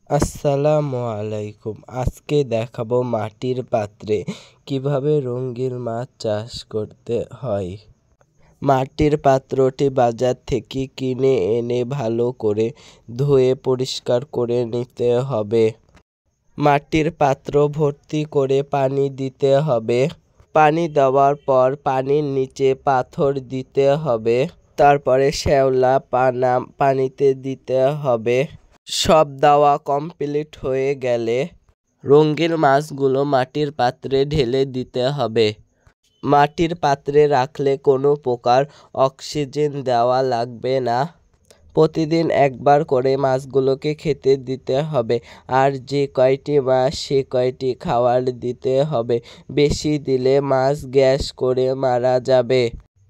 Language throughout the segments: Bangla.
আসসালামু আলাইকুম। আজকে দেখাবো মাটির পাত্রে কিভাবে রঙিন মাছ চাষ করতে হয়। মাটির পাত্রটি বাজার থেকে কিনে এনে ভালো করে ধুয়ে পরিষ্কার করে নিতে হবে। মাটির পাত্র ভর্তি করে পানি দিতে হবে। পানি দেওয়ার পর পানির নিচে পাথর দিতে হবে। তারপরে শ্যাওলা পানিতে দিতে হবে। সব দেওয়া কমপ্লিট হয়ে গেলে রঙিন মাছগুলো মাটির পাত্রে ঢেলে দিতে হবে। মাটির পাত্রে রাখলে কোনো প্রকার অক্সিজেন দেওয়া লাগবে না। প্রতিদিন একবার করে মাছগুলোকে খেতে দিতে হবে, আর যে কয়টি মাছ সে কয়টি খাবার দিতে হবে। বেশি দিলে মাছ গ্যাস করে মারা যাবে।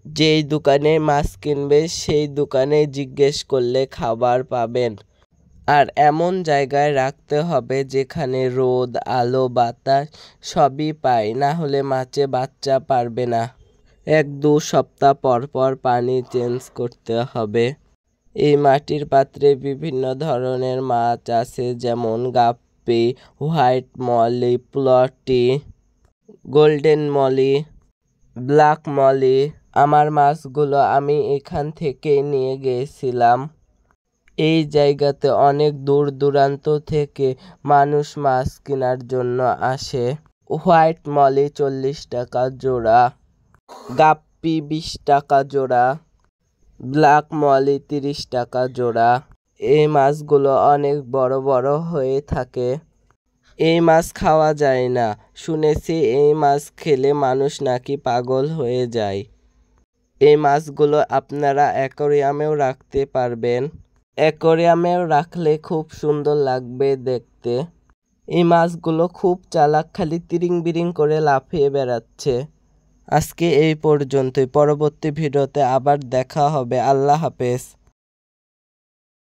যেই দোকানে মাছ কিনবে সেই দোকানে জিজ্ঞেস করলে খাবার পাবেন। আর এমন জায়গায় রাখতে হবে যেখানে রোদ, আলো, বাতাস সবই পায়, না হলে মাছে বাচ্চা পারবে না। 1-2 সপ্তাহ পর পর পানি চেঞ্জ করতে হবে। এই মাটির পাত্রে বিভিন্ন ধরনের মাছ আছে, যেমন guppy, white molly, platy, golden molly, black molly. আমার মাছগুলো আমি এখান থেকে নিয়ে গিয়েছিলাম। এই জায়গাতে অনেক দূর দূরান্ত থেকে মানুষ মাছ কেনার জন্য আসে। হোয়াইট মলি 40 টাকা জোড়া, গাপ্পি 20 টাকা জোড়া, ব্ল্যাক মলি 30 টাকা জোড়া। এই মাছগুলো অনেক বড় বড় হয়ে থাকে। এই মাছ খাওয়া যায় না, শুনেছি এই মাছ খেলে মানুষ নাকি পাগল হয়ে যায়। এই মাছগুলো আপনারা অ্যাকোয়ারিয়ামেও রাখতে পারবেন। অ্যাকোয়ারিয়ামেও রাখলে খুব সুন্দর লাগবে দেখতে। এই মাছগুলো খুব চালাক, খালি তিরিং বিরিং করে লাফিয়ে বেড়াচ্ছে। আজকে এই পর্যন্তই। পরবর্তী ভিডিওতে আবার দেখা হবে। আল্লাহ হাফেজ।